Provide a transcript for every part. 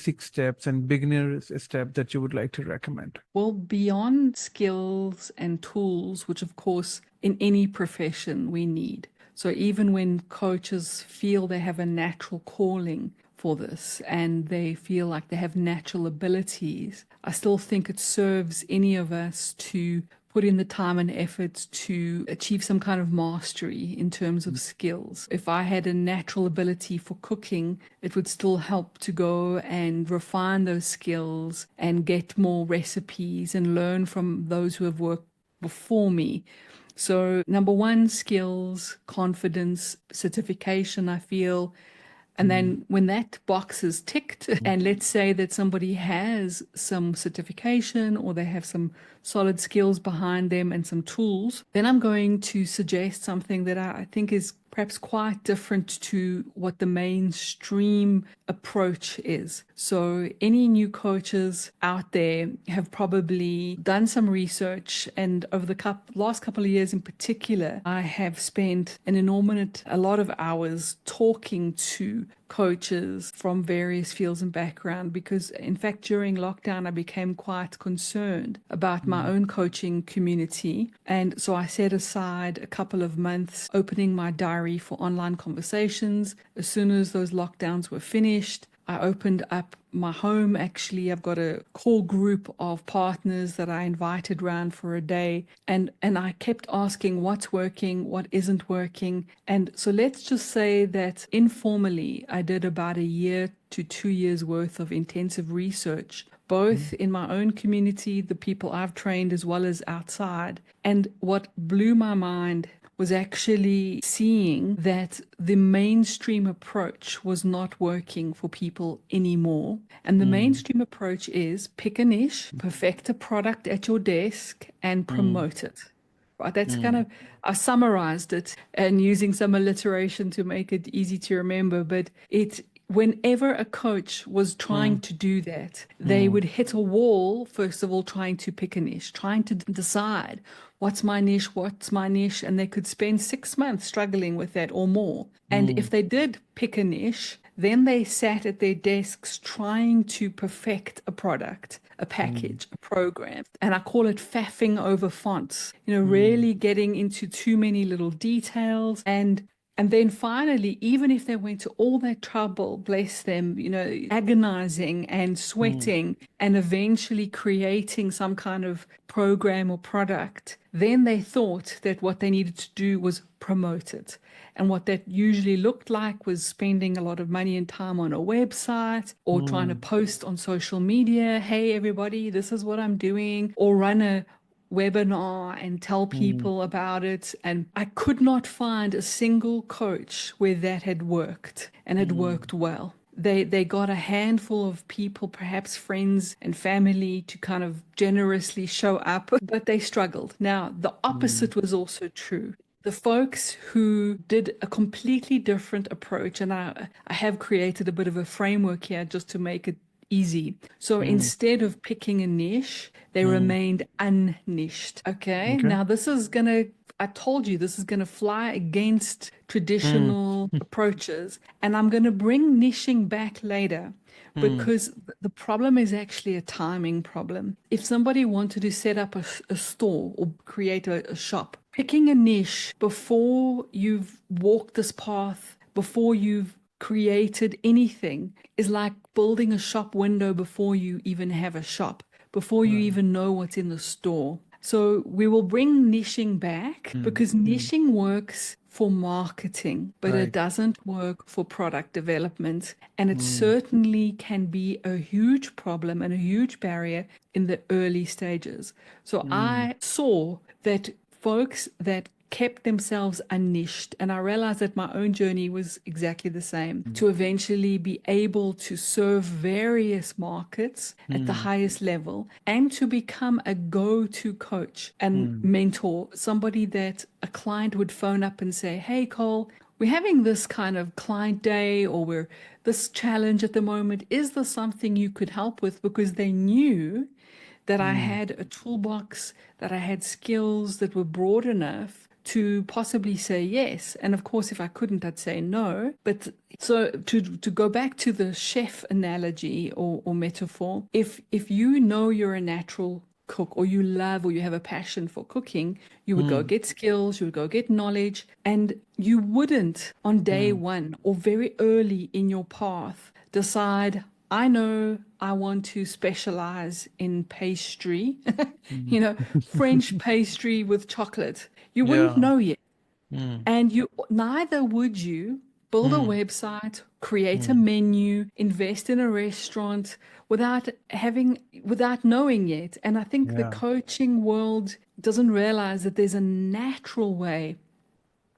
basic steps and beginner steps that you would like to recommend? Well, beyond skills and tools, which of course in any profession we need. So even when coaches feel they have a natural calling for this and they feel like they have natural abilities, I still think it serves any of us to put in the time and effort to achieve some kind of mastery in terms of skills. If I had a natural ability for cooking, it would still help to go and refine those skills and get more recipes and learn from those who have worked before me. So number one, skills, confidence, certification, I feel. And then when that box is ticked, and let's say that somebody has some certification or they have some solid skills behind them and some tools, then I'm going to suggest something that I think is perhaps quite different to what the mainstream approach is. So any new coaches out there have probably done some research, and over the last couple of years in particular, I have spent a lot of hours talking to coaches from various fields and background, because in fact during lockdown I became quite concerned about my own coaching community, and so I set aside a couple of months opening my diary for online conversations. As soon as those lockdowns were finished, I opened up my home. Actually, I've got a core group of partners that I invited round for a day, and I kept asking what's working, what isn't working. And so let's just say that informally, I did about a year to 2 years worth of intensive research, both in my own community, the people I've trained, as well as outside. And what blew my mind was actually seeing that the mainstream approach was not working for people anymore. And the mainstream approach is pick a niche, perfect a product at your desk, and promote it. Right? That's kind of, I summarized it and using some alliteration to make it easy to remember, but whenever a coach was trying to do that, they would hit a wall, first of all, trying to pick a niche, trying to decide what's my niche, and they could spend 6 months struggling with that or more. And if they did pick a niche, then they sat at their desks trying to perfect a product, a package, a program. And I call it faffing over fonts, really getting into too many little details. And then finally, even if they went to all that trouble, bless them, agonizing and sweating and eventually creating some kind of program or product, then they thought that what they needed to do was promote it. And what that usually looked like was spending a lot of money and time on a website or trying to post on social media, hey, everybody, this is what I'm doing, or run a webinar and tell people about it. And I could not find a single coach where that had worked and had worked well. They got a handful of people, perhaps friends and family, to kind of generously show up, but they struggled. Now, the opposite was also true. The folks who did a completely different approach, and I have created a bit of a framework here just to make it easy. So instead of picking a niche, they remained unniched. Okay. Now I told you this is going to fly against traditional approaches, and I'm going to bring niching back later because the problem is actually a timing problem. If somebody wanted to set up a store or create a shop, picking a niche before you've walked this path, before you've created anything, is like building a shop window before you even have a shop, before you even know what's in the store. So we will bring niching back because niching works for marketing, but it doesn't work for product development. And it certainly can be a huge problem and a huge barrier in the early stages. So I saw that folks that kept themselves unniched, and I realized that my own journey was exactly the same, to eventually be able to serve various markets at the highest level and to become a go-to coach and mentor, somebody that a client would phone up and say, hey Cole, we're having this kind of client day, or we're this challenge at the moment, is there something you could help with? Because they knew that I had a toolbox, that I had skills that were broad enough to possibly say yes. And of course, if I couldn't, I'd say no. But so to go back to the chef analogy or metaphor, if you know you're a natural cook, or you love, or you have a passion for cooking, you would go get skills, you would go get knowledge, and you wouldn't on day one or very early in your path decide, I know I want to specialize in pastry, French pastry with chocolate. You wouldn't Yeah. know yet. Mm. And neither would you build a Mm. website, create a Mm. menu, invest in a restaurant without knowing yet. And I think the Yeah. coaching world doesn't realize that there's a natural way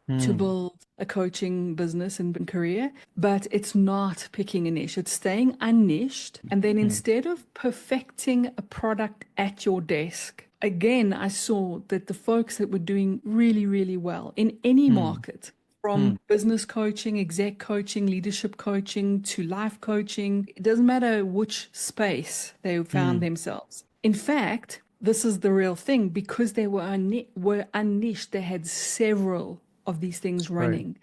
to Mm. build a coaching business and career, but it's not picking a niche. It's staying unniched. And then Mm. instead of perfecting a product at your desk, again, I saw that the folks that were doing really, really well in any Mm. market, Mm. from business coaching, exec coaching, leadership coaching to life coaching, it doesn't matter which space they found Mm. themselves. In fact, this is the real thing, because they were unniched, they had several of these things Right. running.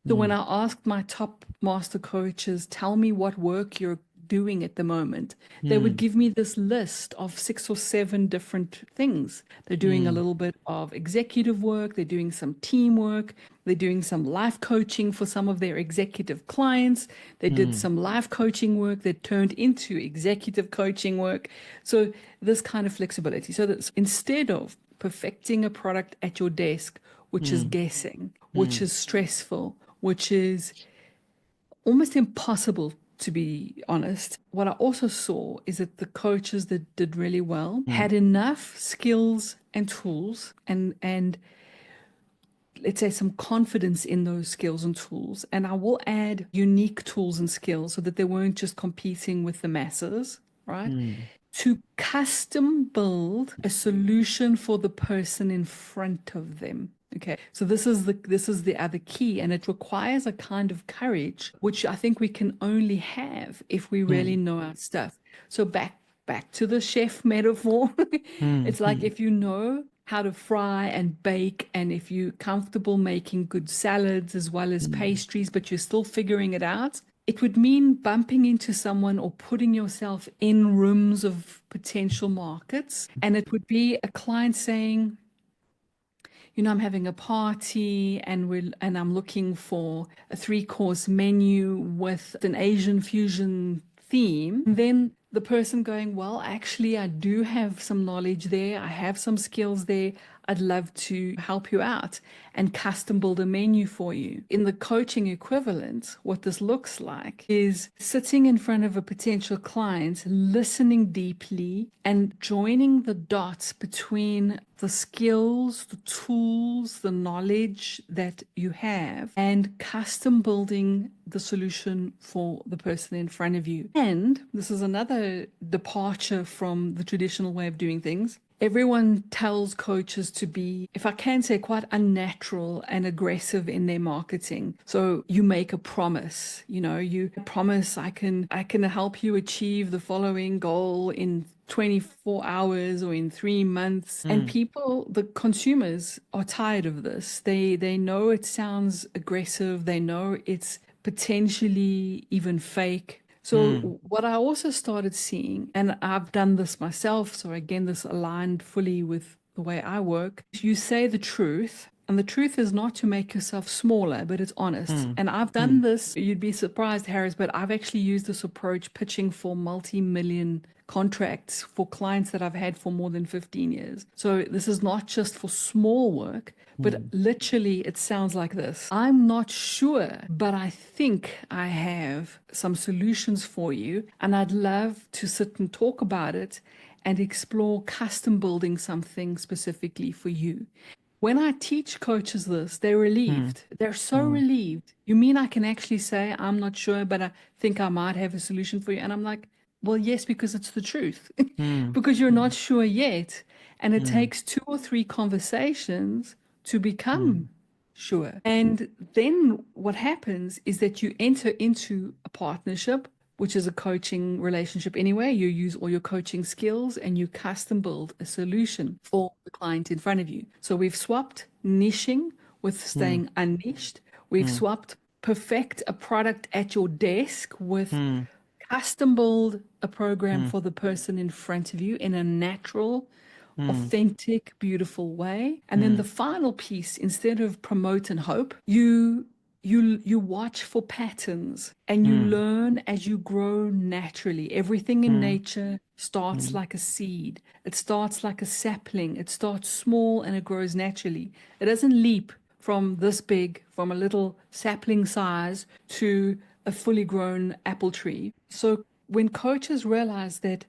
So when Mm. I asked my top master coaches, tell me what work you're doing at the moment, they would Mm. give me this list of 6 or 7 different things. They're doing a Mm. little bit of executive work, they're doing some teamwork, they're doing some life coaching for some of their executive clients. They did Mm. some life coaching work that turned into executive coaching work. So this kind of flexibility. So that instead of perfecting a product at your desk, which is Mm. guessing, which Mm. is stressful, which is almost impossible, to be honest. What I also saw is that the coaches that did really well Mm. had enough skills and tools and let's say some confidence in those skills and tools. And I will add unique tools and skills so that they weren't just competing with the masses, right? Mm. To custom build a solution for the person in front of them. Okay, so this is the other key, and it requires a kind of courage, which I think we can only have if we really Mm. know our stuff. So back to the chef metaphor. Mm. It's like Mm. if you know how to fry and bake, and if you're comfortable making good salads as well as Mm. pastries, but you're still figuring it out, it would mean bumping into someone or putting yourself in rooms of potential markets. And it would be a client saying, I'm having a party and I'm looking for a 3-course menu with an Asian fusion theme. And then the person going, well, actually, I do have some knowledge there. I have some skills there. I'd love to help you out and custom build a menu for you. In the coaching equivalent, what this looks like is sitting in front of a potential client, listening deeply and joining the dots between the skills, the tools, the knowledge that you have, and custom building the solution for the person in front of you. And this is another departure from the traditional way of doing things. Everyone tells coaches to be, if I can say, quite unnatural and aggressive in their marketing. So you make a promise, you promise I can help you achieve the following goal in 24 hours or in 3 months. And Mm. people, the consumers, are tired of this. They know it sounds aggressive. They know it's potentially even fake. So Mm. what I also started seeing, and I've done this myself, so again, this aligned fully with the way I work, you say the truth. And the truth is not to make yourself smaller, but it's honest. Mm. And I've done Mm. this, you'd be surprised, Harris, but I've actually used this approach pitching for multi-million contracts for clients that I've had for more than 15 years. So this is not just for small work, but Mm. literally it sounds like this. I'm not sure, but I think I have some solutions for you, and I'd love to sit and talk about it and explore custom building something specifically for you. When I teach coaches this, they're Mm. relieved. They're so Mm. relieved. You mean I can actually say, I'm not sure, but I think I might have a solution for you? And I'm like, well, yes, because it's the truth. Mm. Because you're not sure yet. And it Mm. takes 2 or 3 conversations to become Mm. sure. And then what happens is that you enter into a partnership. which is a coaching relationship anyway. You use all your coaching skills and you custom build a solution for the client in front of you. So we've swapped niching with staying unniched. We've swapped perfect a product at your desk with custom build a program for the person in front of you in a natural, authentic, beautiful way. And then the final piece, instead of promote and hope, you watch for patterns and you learn as you grow naturally. Everything in nature starts like a seed. It starts like a sapling. It starts small and it grows naturally. It doesn't leap from this big, from a little sapling size to a fully grown apple tree. So when coaches realize that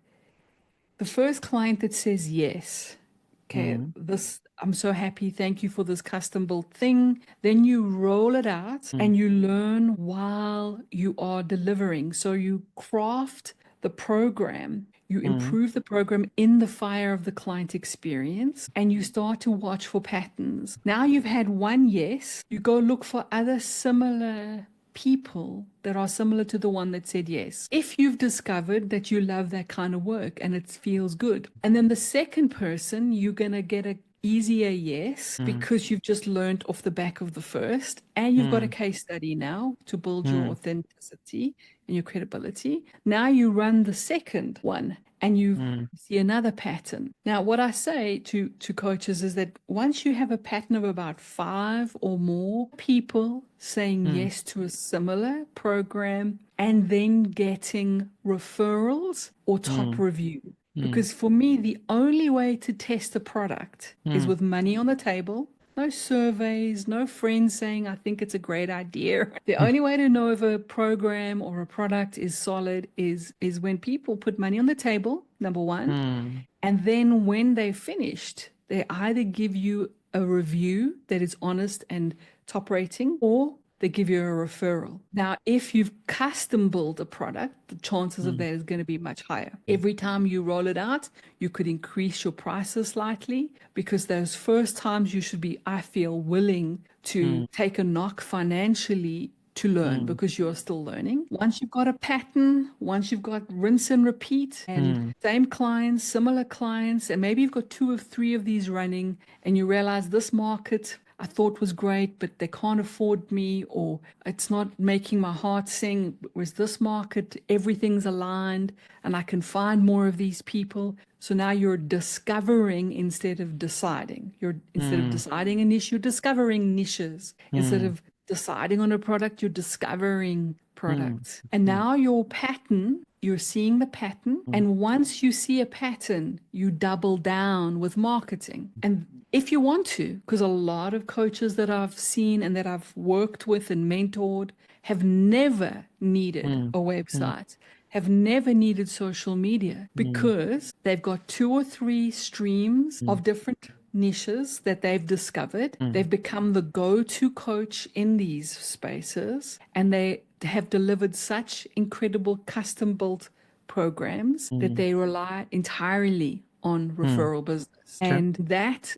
the first client that says yes, okay, this, I'm so happy, thank you for this custom built thing. Then you roll it out and you learn while you are delivering. So you craft the program, you improve the program in the fire of the client experience, and you start to watch for patterns. Now you've had one yes, you go look for other similar people that are similar to the one that said yes. If you've discovered that you love that kind of work and it feels good, and then the second person, you're going to get a easier yes because you've just learned off the back of the first, and you've got a case study now to build your authenticity and your credibility. Now you run the second one and you see another pattern. Now, what I say to coaches is that once you have a pattern of about 5 or more people saying yes to a similar program and then getting referrals or top review. Because for me, the only way to test a product is with money on the table. No surveys, no friends saying, I think it's a great idea. The only way to know if a program or a product is solid is when people put money on the table, number one. And then when they've finished, they either give you a review that is honest and top rating, or they give you a referral. Now, if you've custom built a product, the chances of that is going to be much higher. Every time you roll it out, you could increase your prices slightly, because those first times you should be, I feel, willing to take a knock financially to learn, because you're still learning. Once you've got a pattern, once you've got rinse and repeat and same clients, similar clients, and maybe you've got 2 or 3 of these running, and you realize this market I thought was great, but they can't afford me, or it's not making my heart sing. Whereas this market, everything's aligned and I can find more of these people. So now you're discovering instead of deciding. Instead of deciding a niche, you're discovering niches. Instead of deciding on a product, you're discovering products. And now your pattern, you're seeing the pattern. And once you see a pattern, you double down with marketing. And if you want to, because a lot of coaches that I've seen and that I've worked with and mentored have never needed a website, have never needed social media, because they've got 2 or 3 streams of different niches that they've discovered. They've become the go-to coach in these spaces, and they have delivered such incredible custom-built programs that they rely entirely on referral business. And that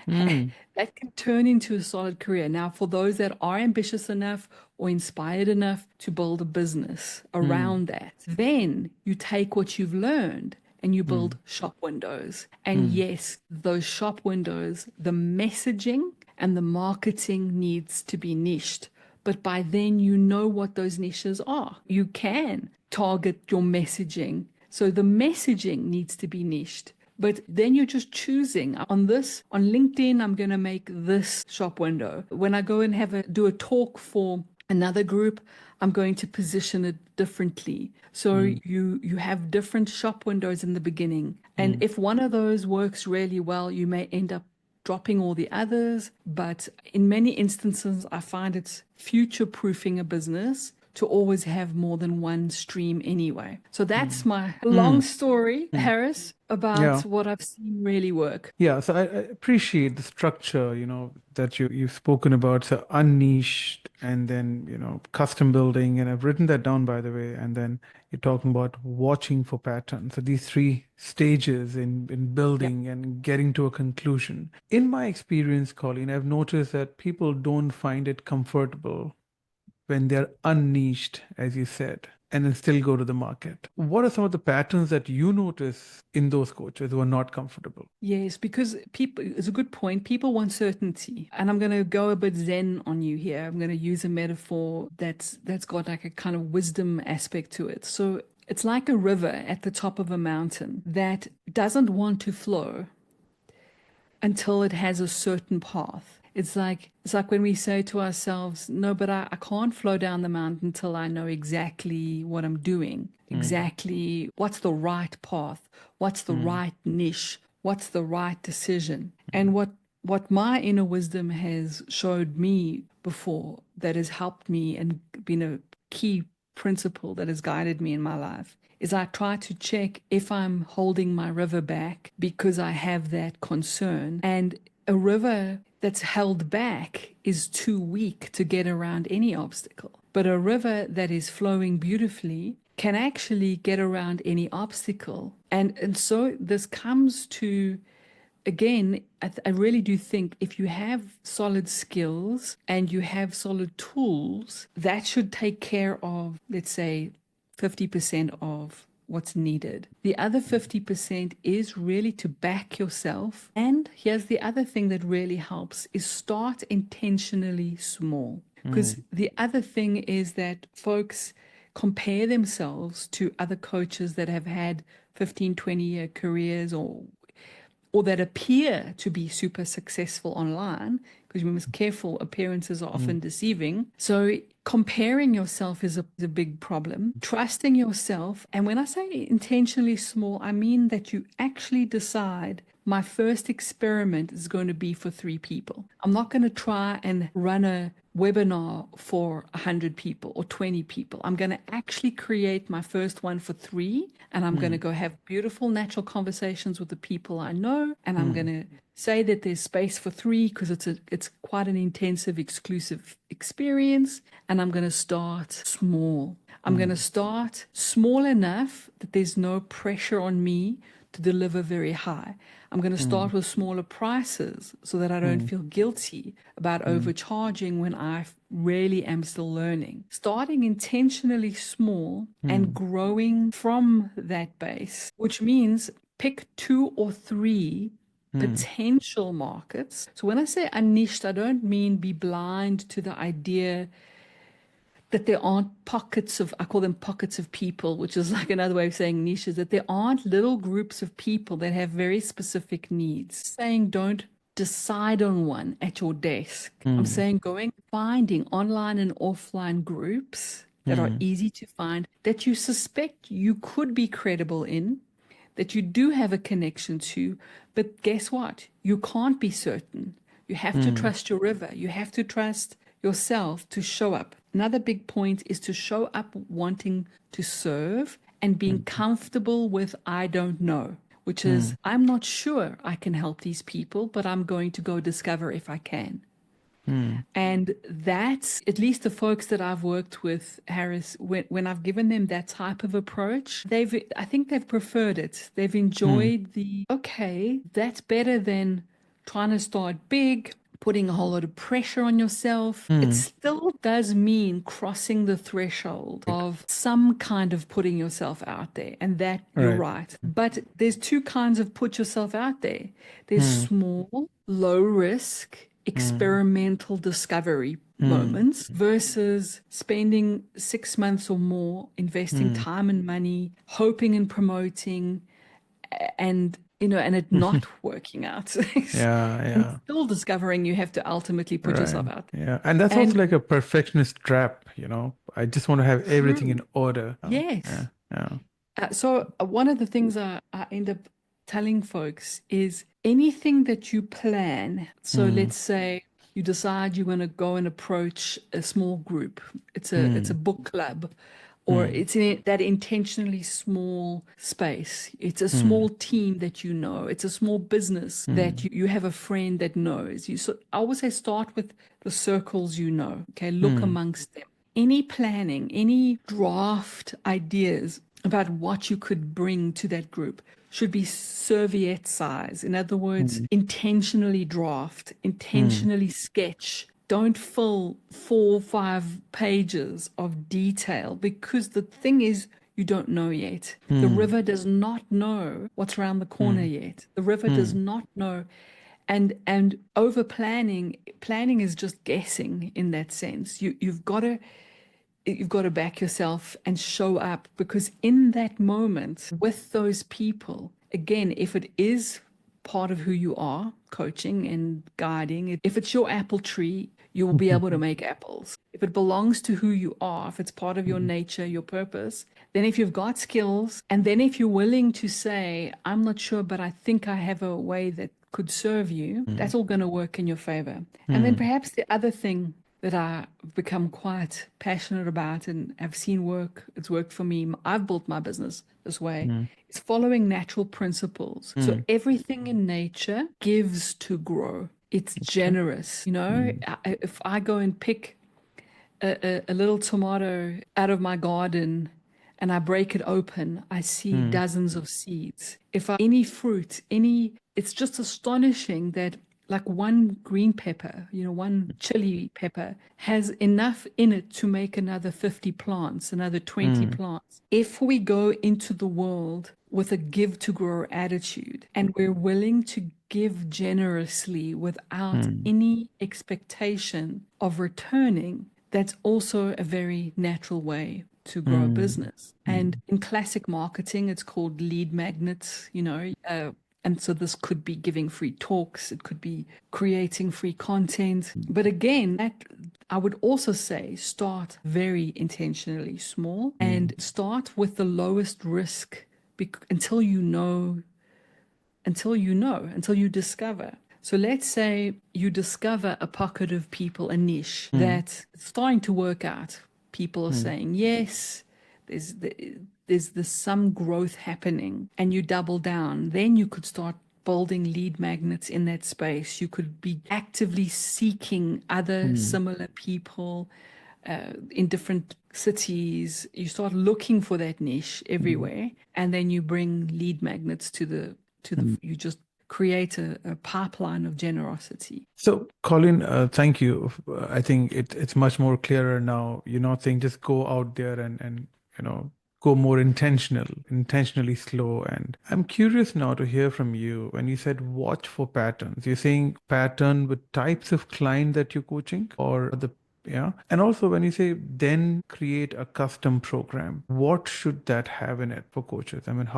that can turn into a solid career. Now, for those that are ambitious enough or inspired enough to build a business around that, then you take what you've learned and you build shop windows. And yes, those shop windows, the messaging and the marketing needs to be niched. But by then you know what those niches are. You can target your messaging. So the messaging needs to be niched. But then you're just choosing on LinkedIn, I'm going to make this shop window. When I go and do a talk for another group, I'm going to position it differently. So you have different shop windows in the beginning. And if one of those works really well, you may end up dropping all the others. But in many instances, I find it's future-proofing a business to always have more than one stream anyway. So that's my long story, Haris, about what I've seen really work. Yeah, so I appreciate the structure, that you've spoken about, so unniched and then, custom building, and I've written that down, by the way, and then you're talking about watching for patterns. So these 3 stages in building and getting to a conclusion. In my experience, Colleen, I've noticed that people don't find it comfortable when they're unniched, as you said. and then still go to the market. What are some of the patterns that you notice in those coaches who are not comfortable? Yes, because people, it's a good point. People want certainty. And I'm going to go a bit zen on you here. I'm going to use a metaphor that's got like a kind of wisdom aspect to it. So it's like a river at the top of a mountain that doesn't want to flow until it has a certain path. It's like when we say to ourselves, no, but I can't flow down the mountain until I know exactly what I'm doing, exactly what's the right path, what's the right niche, what's the right decision. And what my inner wisdom has showed me before that has helped me and been a key principle that has guided me in my life is I try to check if I'm holding my river back because I have that concern. And a river that's held back is too weak to get around any obstacle. But a river that is flowing beautifully can actually get around any obstacle. And so this comes to, again, I really do think if you have solid skills and you have solid tools, that should take care of, let's say, 50% of what's needed. The other 50% is really to back yourself. And here's the other thing that really helps is start intentionally small. Because the other thing is that folks compare themselves to other coaches that have had 15, 20-year careers or that appear to be super successful online, because we must be careful, appearances are often deceiving. So comparing yourself is a big problem. Trusting yourself. And when I say intentionally small, I mean that you actually decide my first experiment is going to be for 3 people. I'm not going to try and run a webinar for 100 people or 20 people. I'm going to actually create my first one for 3, and I'm going to go have beautiful natural conversations with the people I know, and I'm going to say that there's space for 3 because it's quite an intensive, exclusive experience, and I'm going to start small. I'm going to start small enough that there's no pressure on me to deliver very high. I'm going to start with smaller prices so that I don't feel guilty about overcharging when I really am still learning. Starting intentionally small and growing from that base, which means pick 2 or 3 potential markets. So when I say unniched, I don't mean be blind to the idea that there aren't pockets of, I call them pockets of people, which is like another way of saying niches, that there aren't little groups of people that have very specific needs. Saying don't decide on one at your desk. I'm saying finding online and offline groups that are easy to find, that you suspect you could be credible in, that you do have a connection to, but guess what? You can't be certain. You have to trust your river. You have to trust yourself to show up. Another big point is to show up wanting to serve and being comfortable with I don't know, which is I'm not sure I can help these people, but I'm going to go discover if I can. And that's, at least the folks that I've worked with, Haris, when I've given them that type of approach, I think they've preferred it. They've enjoyed okay, that's better than trying to start big, putting a whole lot of pressure on yourself. It still does mean crossing the threshold of some kind of putting yourself out there. And that, you're right. But there's 2 kinds of put yourself out there. There's small, low risk, experimental discovery moments versus spending 6 months or more investing time and money, hoping and promoting, and and it not working out. And still discovering you have to ultimately put yourself out there. Yeah. And that's also like a perfectionist trap, I just want to have everything in order. Yes. Yeah. So one of the things I end up telling folks is anything that you plan. So let's say you decide you want to go and approach a small group. It's a book club, or it's in that intentionally small space. It's a small team that you know. It's a small business that you have a friend that knows. So I always say start with the circles you know. Okay, look amongst them. Any planning, any draft ideas about what you could bring to that group should be serviette size. In other words, intentionally draft, intentionally sketch don't fill 4 or 5 pages of detail, because the thing is, you don't know yet. The river does not know what's around the corner yet. The river does not know. And over planning is just guessing in that sense. You've got to back yourself and show up, because in that moment with those people, again, if it is part of who you are, coaching and guiding, if it's your apple tree, you will be able to make apples. If it belongs to who you are, if it's part of your nature, your purpose, then if you've got skills, and then if you're willing to say, I'm not sure, but I think I have a way that could serve you, that's all going to work in your favor. And then perhaps the other thing that I've become quite passionate about and have seen work, it's worked for me, I've built my business this way, is following natural principles. So everything in nature gives to grow. It's generous. If I go and pick a little tomato out of my garden and I break it open, I see dozens of seeds. Any fruit, it's just astonishing that, like, one green pepper, one chili pepper has enough in it to make another 50 plants, another 20 plants. If we go into the world with a give to grow attitude, and we're willing to give generously without any expectation of returning, that's also a very natural way to grow a business. And in classic marketing, it's called lead magnets, and so this could be giving free talks, it could be creating free content. But again, that I would also say, start very intentionally small and start with the lowest risk until you discover. So let's say you discover a pocket of people, a niche that's starting to work out. People are saying yes, there's some growth happening, and you double down. Then you could start building lead magnets in that space. You could be actively seeking other similar people in different cities. You start looking for that niche everywhere, and then you bring lead magnets to the you just create a pipeline of generosity. So, Colin, thank you. I think it's much more clearer now. You're not saying just go out there and go more intentionally slow. And I'm curious now to hear from you. When you said watch for patterns, you're saying pattern with types of client that you're coaching, or yeah. And also when you say then create a custom program, what should that have in it for coaches? I mean,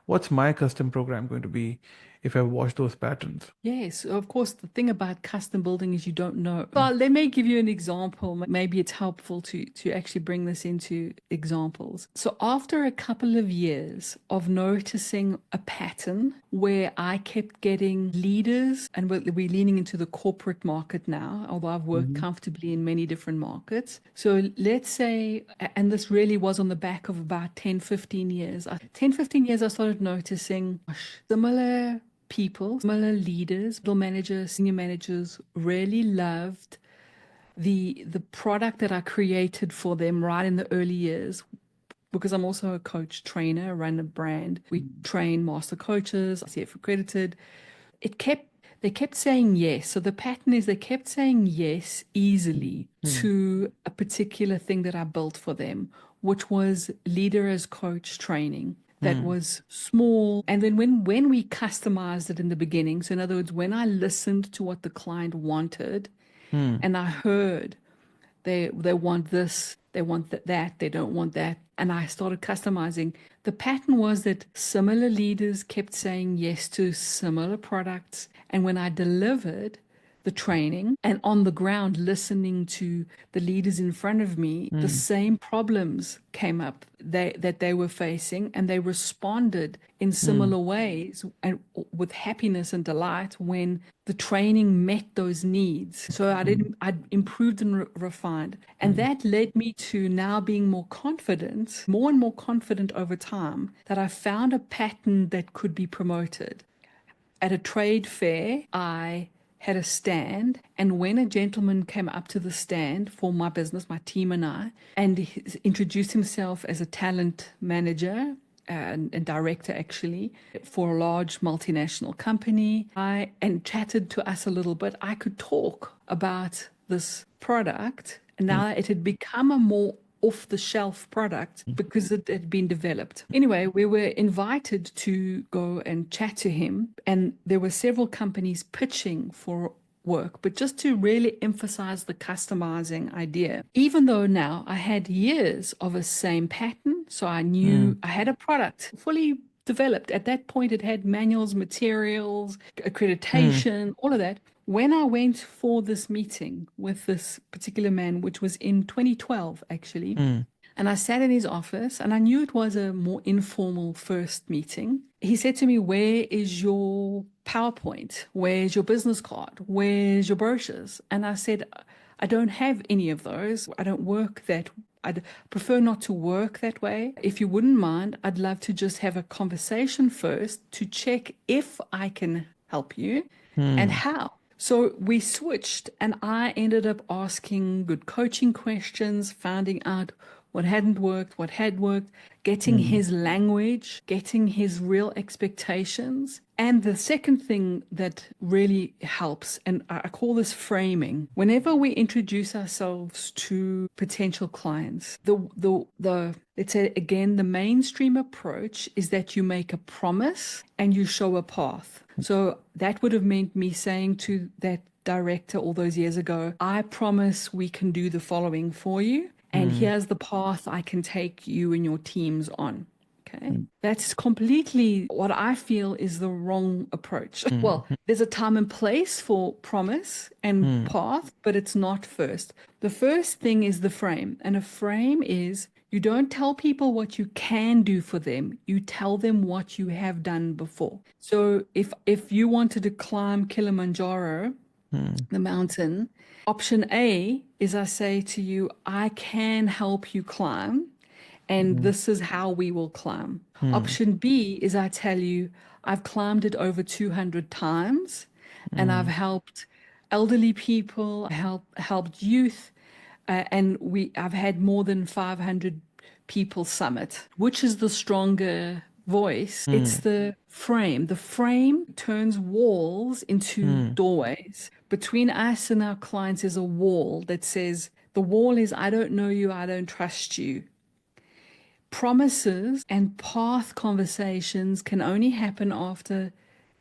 what's my custom program going to be if I watch those patterns? Yes, of course, the thing about custom building is you don't know. Well, let me give you an example. Maybe it's helpful to actually bring this into examples. So after a couple of years of noticing a pattern where I kept getting leaders, and we're leaning into the corporate market now, although I've worked comfortably in many different markets. So let's say, and this really was on the back of about 10, 15 years. 10, 15 years, I started noticing similar people, similar leaders, middle managers, senior managers really loved the product that I created for them right in the early years, because I'm also a coach trainer, run a brand. We train master coaches, ICF-accredited. They kept saying yes. So the pattern is they kept saying yes easily to a particular thing that I built for them, which was leader as coach training. That was small. And then when we customized it in the beginning, so in other words, when I listened to what the client wanted, and I heard they want this, they want that, they don't want that, and I started customizing, the pattern was that similar leaders kept saying yes to similar products. And when I delivered the training and on the ground listening to the leaders in front of me, the same problems came up that they were facing, and they responded in similar ways and with happiness and delight when the training met those needs. So I improved and refined, and that led me to now being more and more confident over time, that I found a pattern that could be promoted. At a trade fair, I had a stand, and when a gentleman came up to the stand for my business, my team and I, and he introduced himself as a talent manager and director, actually, for a large multinational company, and chatted to us a little bit, I could talk about this product, and now it had become a more off-the-shelf product because it had been developed. Anyway, we were invited to go and chat to him, and there were several companies pitching for work, but just to really emphasize the customizing idea. Even though now I had years of a same pattern, so I knew I had a product fully developed. At that point, it had manuals, materials, accreditation, all of that. When I went for this meeting with this particular man, which was in 2012, actually, and I sat in his office and I knew it was a more informal first meeting. He said to me, "Where is your PowerPoint? Where's your business card? Where's your brochures?" And I said, "I don't have any of those. I don't work that. I'd prefer not to work that way. If you wouldn't mind, I'd love to just have a conversation first to check if I can help you and how." So we switched, and I ended up asking good coaching questions, finding out what hadn't worked, what had worked, getting his language, getting his real expectations. And the second thing that really helps, and I call this framing, whenever we introduce ourselves to potential clients, let's say again, the mainstream approach is that you make a promise and you show a path. So that would have meant me saying to that director all those years ago, "I promise we can do the following for you. And here's the path I can take you and your teams on." Okay. That's completely what I feel is the wrong approach. Well, there's a time and place for promise and path, but it's not first. The first thing is the frame. And a frame is you don't tell people what you can do for them. You tell them what you have done before. So if you wanted to climb Kilimanjaro, the mountain, option A is I say to you, "I can help you climb, and this is how we will climb." Option B is I tell you, "I've climbed it over 200 times, and I've helped elderly people, helped youth, and I've had more than 500 people summit." Which is the stronger voice? It's the frame. The frame turns walls into doorways. Between us and our clients is a wall that says, the wall is, "I don't know you, I don't trust you." Promises and path conversations can only happen after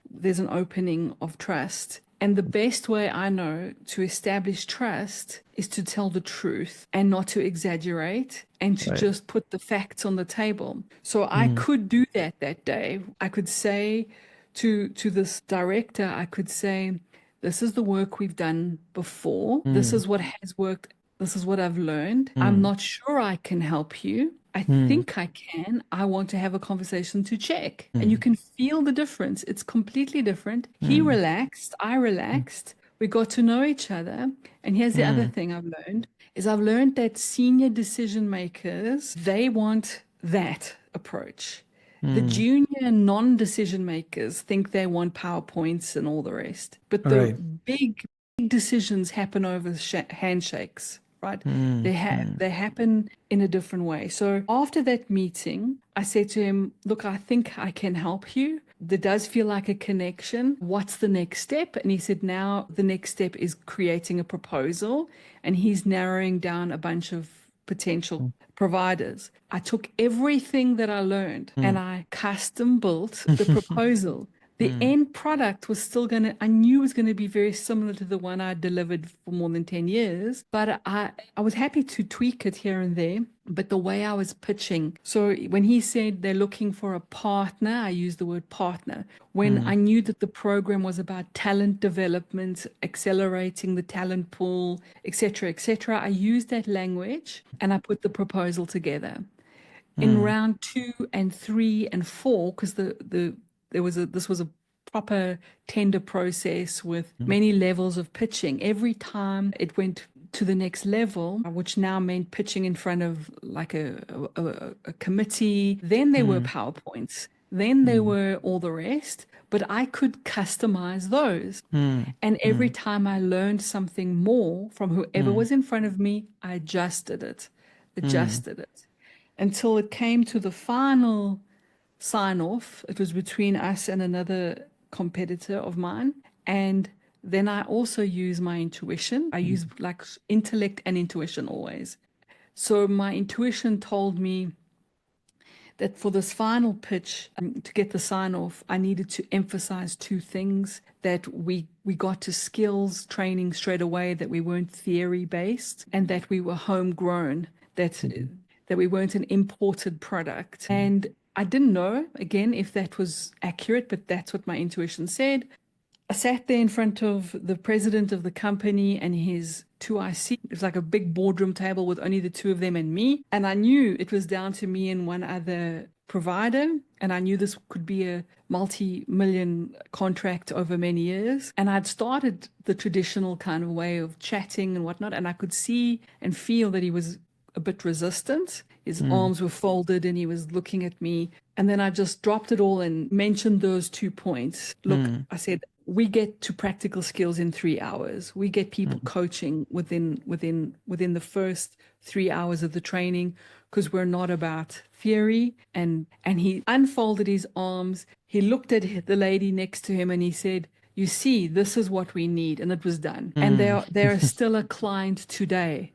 there's an opening of trust. And the best way I know to establish trust is to tell the truth and not to exaggerate and to just put the facts on the table. So I could do that day. I could say to this director, I could say, "This is the work we've done before. This is what has worked. This is what I've learned. I'm not sure I can help you. I think I can. I want to have a conversation to check." And you can feel the difference. It's completely different. He relaxed. I relaxed. We got to know each other. And here's the other thing I've learned is I've learned that senior decision makers, they want that approach. The junior non-decision makers think they want PowerPoints and all the rest. But the big decisions happen over handshakes. Right? They happen in a different way. So after that meeting, I said to him, "Look, I think I can help you. There does feel like a connection. What's the next step?" And he said, "Now the next step is creating a proposal." And he's narrowing down a bunch of potential providers. I took everything that I learned and I custom built the proposal. The end product was still I knew it was going to be very similar to the one I delivered for more than 10 years, but I was happy to tweak it here and there. But the way I was pitching, so when he said they're looking for a partner, I used the word partner. When I knew that the program was about talent development, accelerating the talent pool, etc., I used that language and I put the proposal together. In round 2 and 3 and 4, because this was a proper tender process with many levels of pitching. Every time it went to the next level, which now meant pitching in front of like a committee, then there were PowerPoints, then there were all the rest, but I could customize those. And every time I learned something more from whoever was in front of me, I adjusted it, until it came to the final sign off. It was between us and another competitor of mine. And then I also use my intuition. I use like intellect and intuition always. So my intuition told me that for this final pitch, to get the sign off, I needed to emphasize two things: that we got to skills training straight away, that we weren't theory based, and that we were homegrown, that we weren't an imported product. And I didn't know, again, if that was accurate, but that's what my intuition said. I sat there in front of the president of the company and his two IC. It was like a big boardroom table with only the two of them and me. And I knew it was down to me and one other provider. And I knew this could be a multi-million contract over many years. And I'd started the traditional kind of way of chatting and whatnot. And I could see and feel that he was a bit resistant. His arms were folded and he was looking at me. And then I just dropped it all and mentioned those 2 points. Look, I said, we get to practical skills in 3 hours. We get people coaching within the first 3 hours of the training, because we're not about theory. And he unfolded his arms. He looked at the lady next to him and he said, you see, this is what we need. And it was done. And they're still a client today.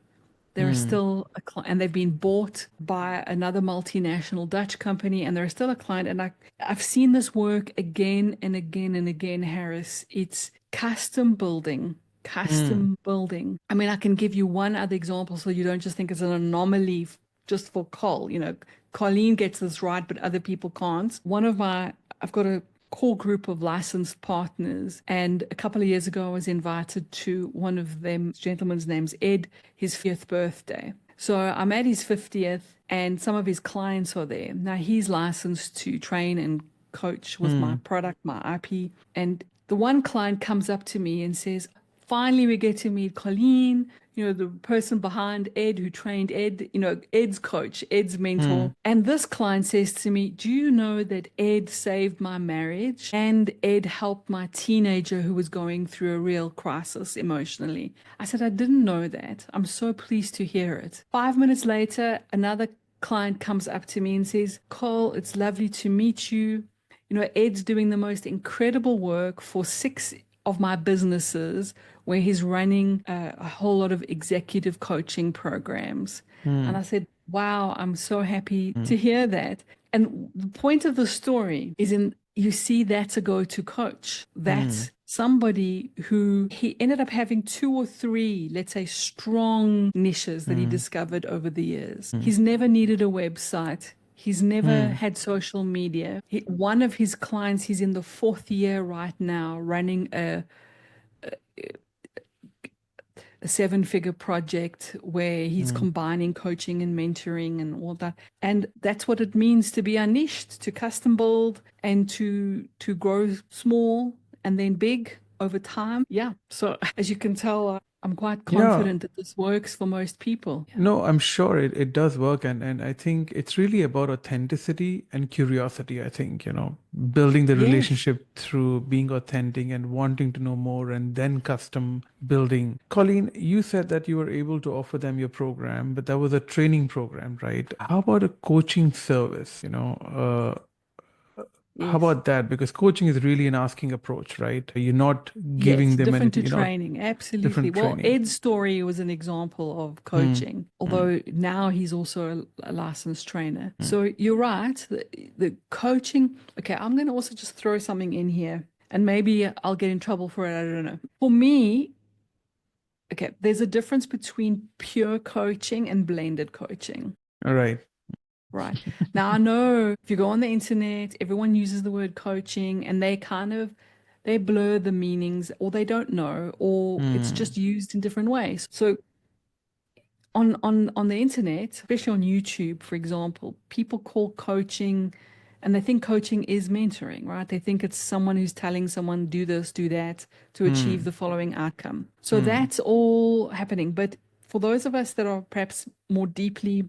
They're still a client, and they've been bought by another multinational Dutch company, and they're still a client. And I've seen this work again and again and again, Haris. It's custom building. I mean, I can give you one other example so you don't just think it's an anomaly just for Col. You know, Colleen gets this right, but other people can't. I've got a core group of licensed partners, and a couple of years ago I was invited to one of them. Gentleman's name's Ed, his 50th birthday. So I'm at his 50th and some of his clients are there. Now he's licensed to train and coach with my product, my IP. And the one client comes up to me and says, finally we get to meet Colleen, you know, the person behind Ed who trained Ed, you know, Ed's coach, Ed's mentor. And this client says to me, do you know that Ed saved my marriage and Ed helped my teenager who was going through a real crisis emotionally? I said, I didn't know that. I'm so pleased to hear it. 5 minutes later, another client comes up to me and says, Cole, it's lovely to meet you. You know, Ed's doing the most incredible work for 6 of my businesses, where he's running a whole lot of executive coaching programs. And I said, wow, I'm so happy to hear that. And the point of the story is, you see, that's a go-to coach. That's somebody who he ended up having 2 or 3, let's say, strong niches that he discovered over the years. He's never needed a website. He's never had social media. One of his clients, he's in the 4th year right now, running a 7-figure project where he's combining coaching and mentoring and all that. And that's what it means to be unniched, to custom build and to grow small and then big over time. Yeah. So as you can tell, I'm quite confident that this works for most people. No, I'm sure it does work. And I think it's really about authenticity and curiosity. I think, you know, building the relationship through being authentic and wanting to know more and then custom building. Colleen, you said that you were able to offer them your program, but that was a training program, right? How about a coaching service? You know, how about that? Because coaching is really an asking approach, right? You're not giving them different anything, to you're not training. Absolutely. different Well, training. Ed's story was an example of coaching, although now he's also a licensed trainer. So you're right. The coaching, okay, I'm going to also just throw something in here and maybe I'll get in trouble for it. I don't know. For me, okay, there's a difference between pure coaching and blended coaching. All right. Right. Now, I know if you go on the internet, everyone uses the word coaching and they blur the meanings, or they don't know, or it's just used in different ways. So on the internet, especially on YouTube, for example, people call coaching, and they think coaching is mentoring, right? They think it's someone who's telling someone, do this, do that, to achieve the following outcome. So that's all happening. But for those of us that are perhaps more deeply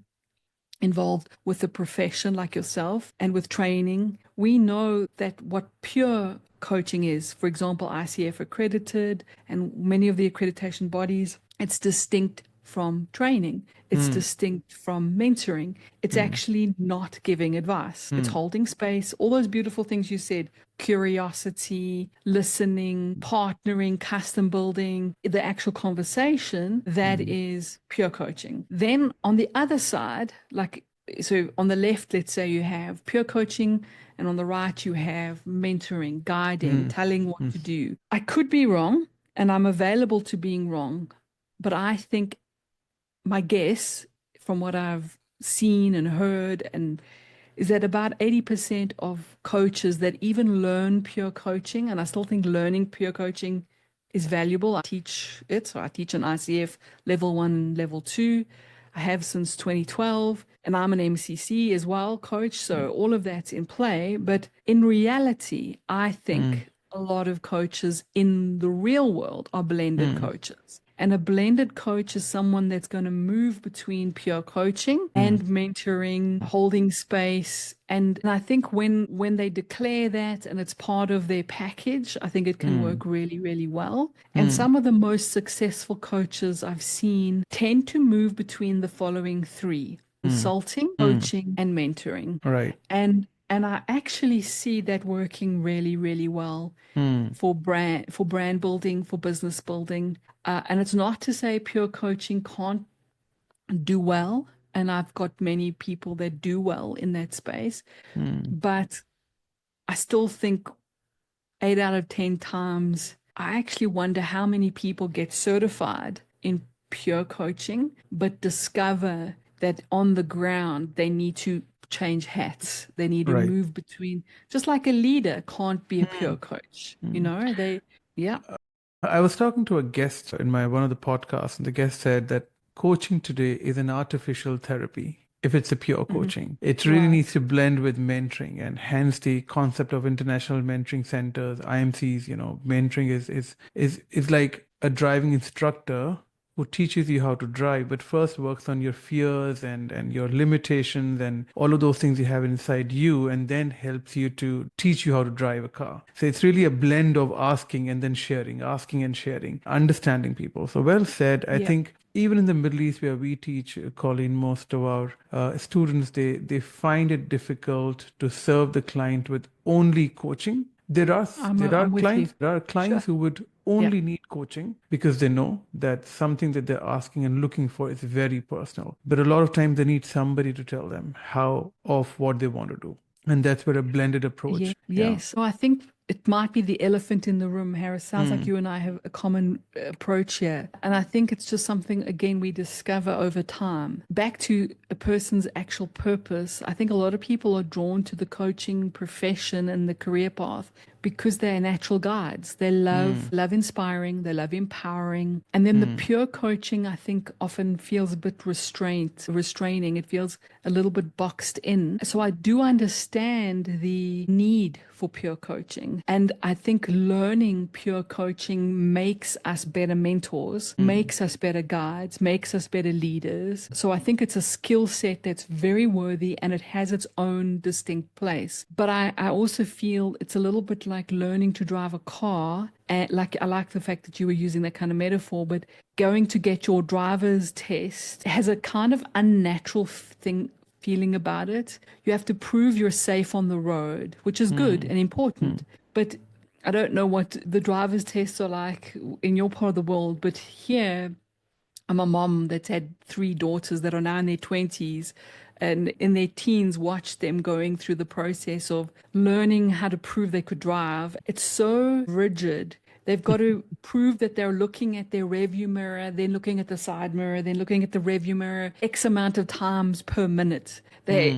involved with the profession like yourself and with training, we know that what pure coaching is, for example, ICF-accredited and many of the accreditation bodies, it's distinct from training. It's distinct from mentoring. It's actually not giving advice. It's holding space, all those beautiful things you said, curiosity, listening, partnering, custom building, the actual conversation, that is pure coaching. Then on the other side, like, so on the left, let's say you have pure coaching, and on the right, you have mentoring, guiding, telling what to do. I could be wrong, and I'm available to being wrong, but I think my guess from what I've seen and heard is that about 80% of coaches that even learn pure coaching, and I still think learning pure coaching is valuable. I teach it, so I teach an ICF level 1, level 2. I have since 2012, and I'm an MCC as well, coach. So all of that's in play. But in reality, I think a lot of coaches in the real world are blended coaches. And a blended coach is someone that's going to move between pure coaching and mentoring, holding space. And I think when they declare that and it's part of their package, I think it can work really, really well. And some of the most successful coaches I've seen tend to move between the following three: consulting, coaching, and mentoring. Right. And I actually see that working really, really well for brand building, for business building. And it's not to say pure coaching can't do well. And I've got many people that do well in that space. But I still think 8 out of 10 times, I actually wonder how many people get certified in pure coaching, but discover that on the ground, they need to change hats. They need to Right. move between, just like a leader can't be a pure coach. Yeah. I was talking to a guest in my one of the podcasts, and the guest said that coaching today is an artificial therapy. If it's a pure coaching, it really Right. needs to blend with mentoring, and hence the concept of international mentoring centers, IMCs. Mentoring is like a driving instructor who teaches you how to drive, but first works on your fears and your limitations and all of those things you have inside you, and then helps you to teach you how to drive a car. So it's really a blend of asking and then sharing, asking and sharing, understanding people. So well said. I Yeah. think even in the Middle East where we teach, Colleen, most of our students, they find it difficult to serve the client with only coaching. There are I'm with you. clients Sure. who would Yeah. only need coaching because they know that something that they're asking and looking for is very personal. But a lot of times they need somebody to tell them how of what they want to do. And that's where a blended Yeah. approach. Yeah. Yes. So I think it might be the elephant in the room, Harris. Sounds like you and I have a common approach here. And I think it's just something, again, we discover over time. Back to a person's actual purpose, I think a lot of people are drawn to the coaching profession and the career path because they're natural guides. They love inspiring, they love empowering. And then the pure coaching, I think, often feels a bit restraining. It feels a little bit boxed in. So I do understand the need for pure coaching. And I think learning pure coaching makes us better mentors, makes us better guides, makes us better leaders. So I think it's a skill set that's very worthy and it has its own distinct place. But I also feel it's a little bit like learning to drive a car. And I like the fact that you were using that kind of metaphor, but going to get your driver's test has a kind of unnatural feeling about it. You have to prove you're safe on the road, which is good and important. But I don't know what the driver's tests are like in your part of the world, but here I'm a mom that's had 3 daughters that are now in their 20s and in their teens watched them going through the process of learning how to prove they could drive. It's so rigid. They've got to prove that they're looking at their rearview mirror, then looking at the side mirror, then looking at the rearview mirror X amount of times per minute. There's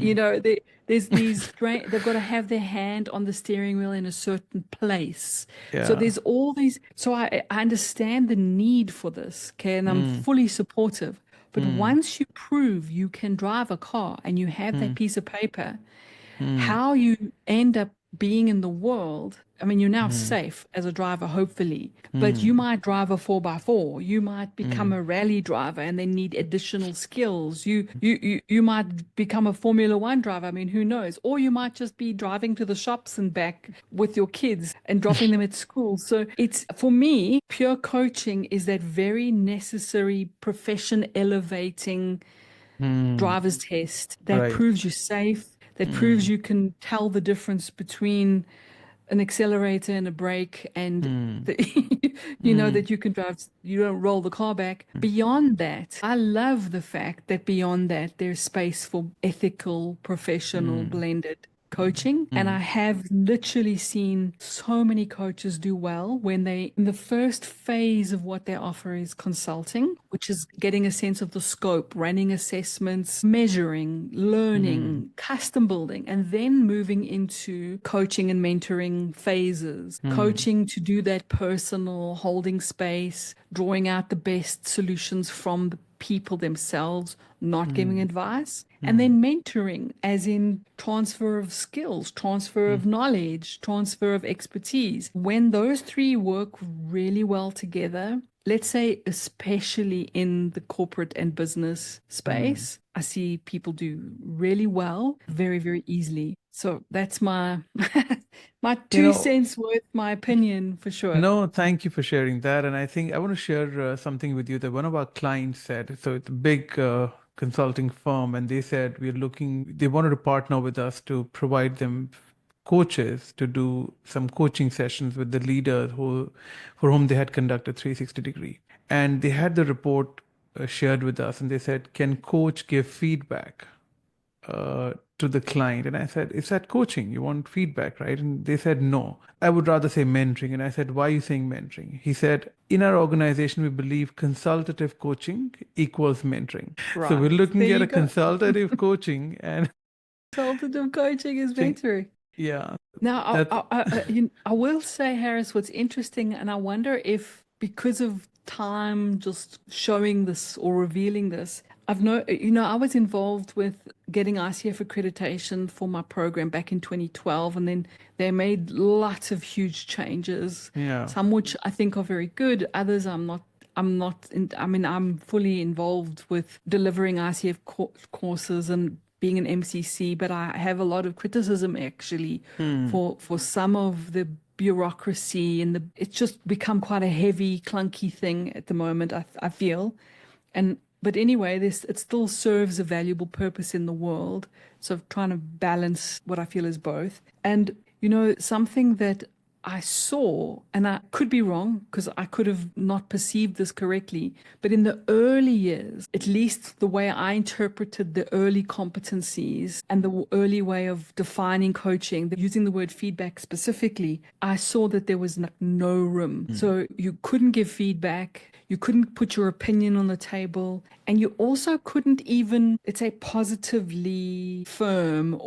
they've got to have their hand on the steering wheel in a certain place. So Yeah. there's all these. So I understand the need for this, okay, and I'm fully supportive. But once you prove you can drive a car and you have that piece of paper, how you end up being in the world, I mean, you're now safe as a driver, hopefully, but you might drive a 4x4. You might become a rally driver and then need additional skills. You might become a Formula One driver. I mean, who knows? Or you might just be driving to the shops and back with your kids and dropping them at school. So it's, for me, pure coaching is that very necessary profession elevating driver's test that Right. proves you're safe, that proves you can tell the difference between an accelerator and a brake, and you know that you can drive, you don't roll the car back. Beyond that, I love the fact that beyond that, there's space for ethical, professional, blended coaching. And I have literally seen so many coaches do well when they, in the first phase of what they offer is consulting, which is getting a sense of the scope, running assessments, measuring, learning, custom building, and then moving into coaching and mentoring phases. Coaching to do that personal, holding space, drawing out the best solutions from the people themselves, not giving advice, and then mentoring, as in transfer of skills, transfer of knowledge, transfer of expertise. When those three work really well together, let's say, especially in the corporate and business space, I see people do really well, very, very easily. So that's my my You two know, cents worth, my opinion for sure. no, thank you for sharing that. And I think I want to share something with you that one of our clients said. So it's a big consulting firm, and they said they wanted to partner with us to provide them coaches to do some coaching sessions with the leaders for whom they had conducted 360 degree. And they had the report shared with us, and they said, "Can coach give feedback to the client?" And I said, "Is that coaching? You want feedback, right?" And they said, "No, I would rather say mentoring." And I said, "Why are you saying mentoring?" He said, "In our organization, we believe consultative coaching equals mentoring." So we're Right. There looking at you a go. consultative coaching and Consultative coaching is coaching. mentoring. Yeah, Now, that's I will say, Harris, what's interesting, and I wonder if because of time just showing this or revealing this, I was involved with getting ICF accreditation for my program back in 2012, and then they made lots of huge changes, yeah. some which I think are very good, others I mean, I'm fully involved with delivering ICF courses and being an MCC, but I have a lot of criticism actually for some of the bureaucracy and it's just become quite a heavy, clunky thing at the moment, I feel. But anyway, it still serves a valuable purpose in the world. So trying to balance what I feel is both. And, something that I saw, and I could be wrong because I could have not perceived this correctly, but in the early years, at least the way I interpreted the early competencies and the early way of defining coaching, using the word feedback specifically, I saw that there was no room. So you couldn't give feedback. You couldn't put your opinion on the table, and you also couldn't even, let's say, positively affirm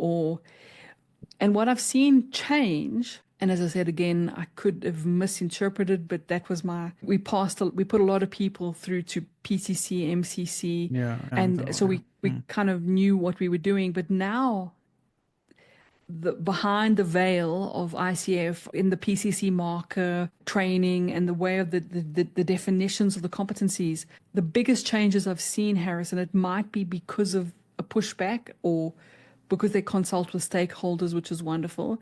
and what I've seen change, and as I said again, I could have misinterpreted, but that was we put a lot of people through to PCC, MCC, Yeah, and and so yeah. we kind of knew what we were doing. But now, behind the veil of ICF in the PCC marker training and the way of the definitions of the competencies, the biggest changes I've seen, Harris, and it might be because of a pushback or because they consult with stakeholders, which is wonderful.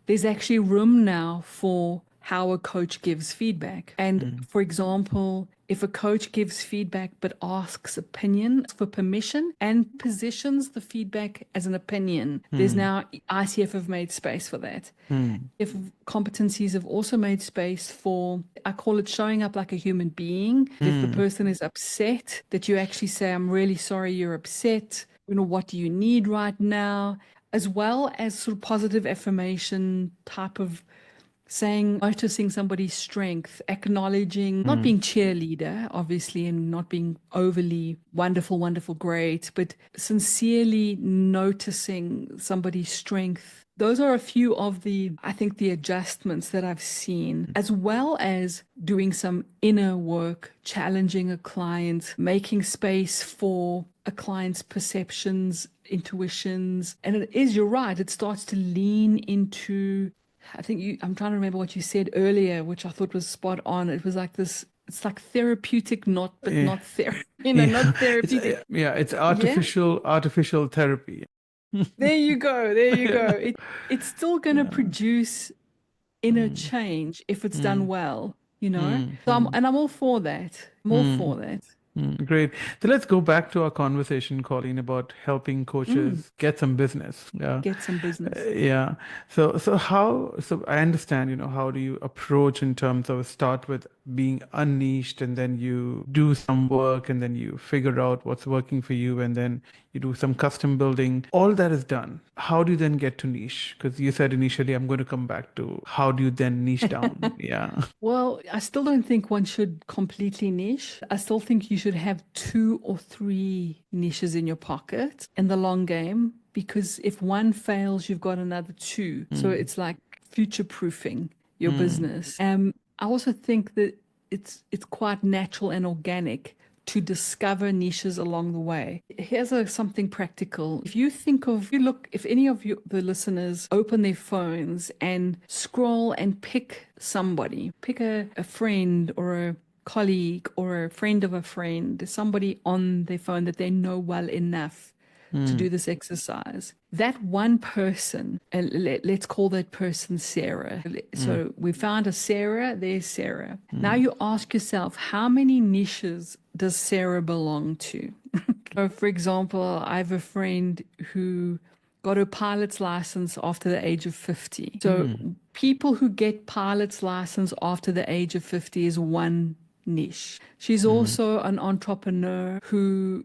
There's actually room now for how a coach gives feedback. And for example, if a coach gives feedback but asks opinion for permission and positions the feedback as an opinion, there's now ICF have made space for that. If competencies have also made space for, I call it showing up like a human being. If the person is upset, that you actually say, "I'm really sorry you're upset. What do you need right now?" As well as sort of positive affirmation type of saying, noticing somebody's strength, acknowledging, not being cheerleader, obviously, and not being overly wonderful, great, but sincerely noticing somebody's strength, those are a few of the, I think, the adjustments that I've seen, as well as doing some inner work, challenging a client, making space for a client's perceptions, intuitions. And it is, you're right, it starts to lean into, I think I'm trying to remember what you said earlier, which I thought was spot on. It was like this, it's like therapeutic, but Yeah, not yeah. not therapeutic. It's Yeah. artificial therapy. There you go. There you go. Yeah, It's still going to yeah. produce inner Mm, change if it's done mm, well, you know? mm, So mm, I'm all for that. I'm all mm. for that. Great. So let's go back to our conversation, Colleen, about helping Mm, coaches get some business. Yeah. get some business. Yeah. So I understand, how do you approach in terms of start with being unniched and then you do some work and then you figure out what's working for you and then you do some custom building. All that is done. How do you then get to niche? Because you said initially, I'm going to come back to how do you then niche down? Yeah. Well, I still don't think one should completely niche. I still think you should have 2 or 3 niches in your pocket in the long game, because if one fails, you've got another two. So Mm, it's like future proofing your mm, business. I also think that it's quite natural and organic to discover niches along the way. Here's something practical. If any of the listeners open their phones and scroll and pick somebody, pick a friend or a colleague or a friend of a friend, somebody on their phone that they know well enough to mm, do this exercise. That one person, and let's call that person Sarah. mm, So we found a Sarah, there's Sarah. Now mm, you ask yourself, how many niches does Sarah belong to? So, for example, I have a friend who got her pilot's license after the age of 50. So mm, people who get pilot's license after the age of 50 is one niche. She's mm, also an entrepreneur who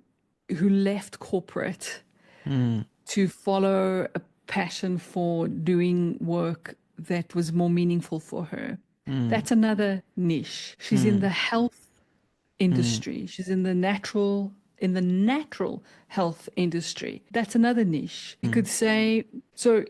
left corporate mm, to follow a passion for doing work that was more meaningful for her. mm, That's another niche. She's in mm, the health mm, industry. She's in the natural health industry. That's another niche. You mm, could say, so,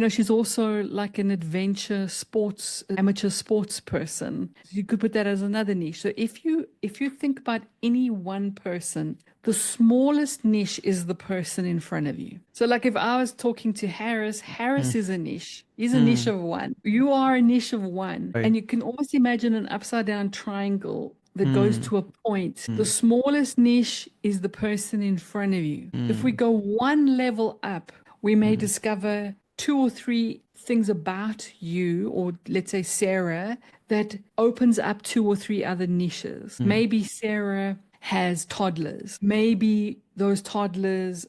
she's also like an adventure sports, amateur sports person. You could put that as another niche. So if you think about any one person, the smallest niche is the person in front of you. So like if I was talking to Haris mm, is a niche. He's a niche mm. of one. You are a niche of one. Right. And you can almost imagine an upside down triangle that goes Mm, to a point. The mm, smallest niche is the person in front of you. If we mm, go one level up, we may mm, discover 2 or 3 things about you, or let's say Sarah, that opens up 2 or 3 other niches. mm, Maybe Sarah has toddlers. Maybe those toddlers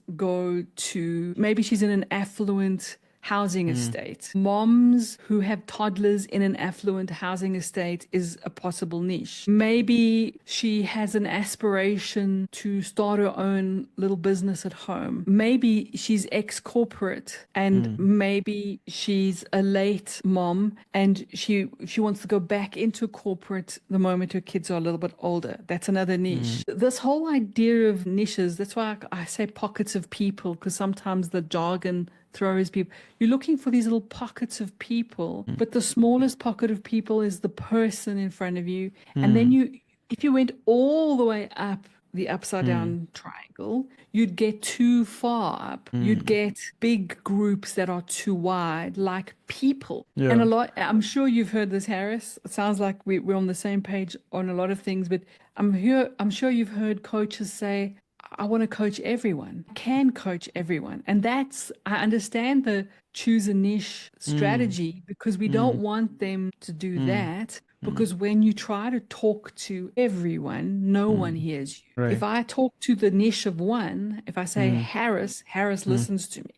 maybe she's in an affluent housing mm, estate. Moms who have toddlers in an affluent housing estate is a possible niche. Maybe she has an aspiration to start her own little business at home. Maybe she's ex-corporate, and mm, maybe she's a late mom and she wants to go back into corporate the moment her kids are a little bit older. That's another mm, niche. This whole idea of niches, that's why I say pockets of people, because sometimes the jargon throws people. You're looking for these little pockets of people, mm, but the smallest pocket of people is the person in front of you. And then mm, if you went all the way up the upside mm, down triangle, you'd get too far up. You'd mm. get big groups that are too wide, like people. And Yeah. I'm sure you've heard this, Haris. It sounds like we're on the same page on a lot of things, but I'm sure you've heard coaches say, I want to coach everyone. I can coach everyone. And I understand the choose a niche Mm, strategy, because we don't mm, want them to do mm, that. mm, Because when you try to talk to everyone, no one mm. hears you. If Right. I talk to the niche of one, if I say Mm, Harris mm, listens to me.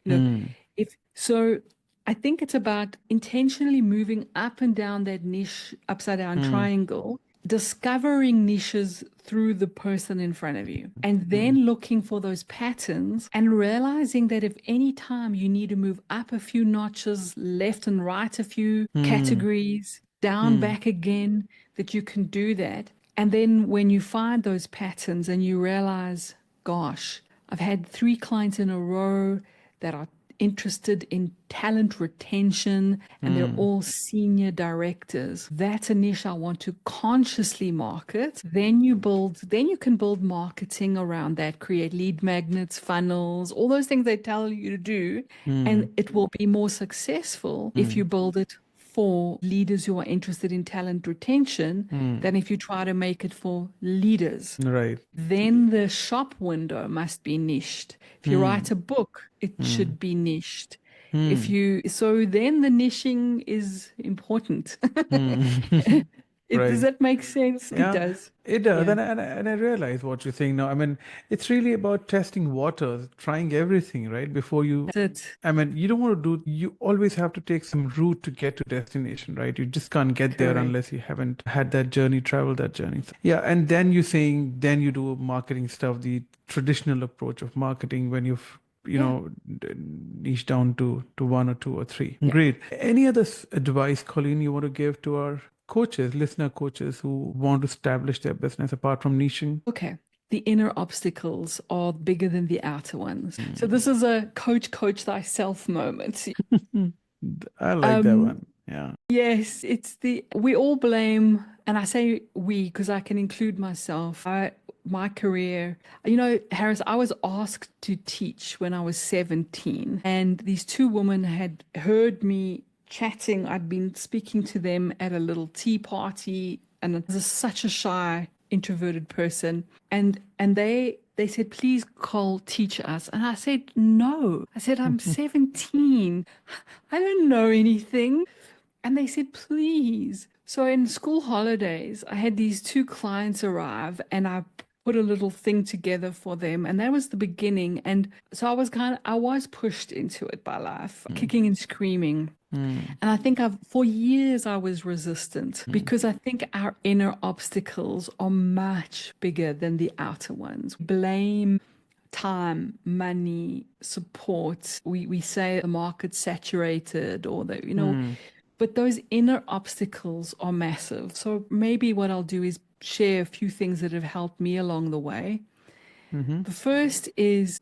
You know, mm, if so, I think it's about intentionally moving up and down that niche upside down mm, triangle, discovering niches through the person in front of you, and mm, then looking for those patterns and realizing that if any time you need to move up a few notches, left and right a few mm, categories, down, mm, back again, that you can do that. And then when you find those patterns and you realize, gosh, I've had 3 clients in a row that are interested in talent retention and they're all senior directors. That's a niche I want to consciously market. Then you can build marketing around that, create lead magnets, funnels, all those things they tell you to do. And it will be more successful if you build it for leaders who are interested in talent retention than if you try to make it for leaders. Right. Then the shop window must be niched. If you write a book, it should be niched. So then the niching is important. Does Right. that make sense? It Yeah, does. it does. Yeah. And I realize what you're saying now. I mean, it's really about testing waters, trying everything, right? Before you, That's it. I mean, you don't want to you always have to take some route to get to destination, right? You just can't get there Correct. unless you haven't had that journey, traveled that journey. Yeah. And then you're saying, then you do marketing stuff, the traditional approach of marketing when you've, niche down to one or two or three. Yeah. Great. Any other advice, Colleen, you want to give to our coaches, listener coaches who want to establish their business apart from niching? Okay. The inner obstacles are bigger than the outer ones. So this is a coach thyself moment. I like that one. Yeah. Yes, we all blame, and I say we because I can include myself. My career, Haris, I was asked to teach when I was 17, and these two women had heard me chatting. I'd been speaking to them at a little tea party, and I was such a shy, introverted person, and they said, "Please, Cole, teach us." And I said, "No." I said, "I'm 17. I don't know anything." And they said, "Please." So in school holidays, I had these two clients arrive and I put a little thing together for them. And that was the beginning. And so I was pushed into it by life, kicking and screaming. And I think for years I was resistant because I think our inner obstacles are much bigger than the outer ones. Blame, time, money, support. We say the market's saturated or but those inner obstacles are massive. So maybe what I'll do is share a few things that have helped me along the way. The first is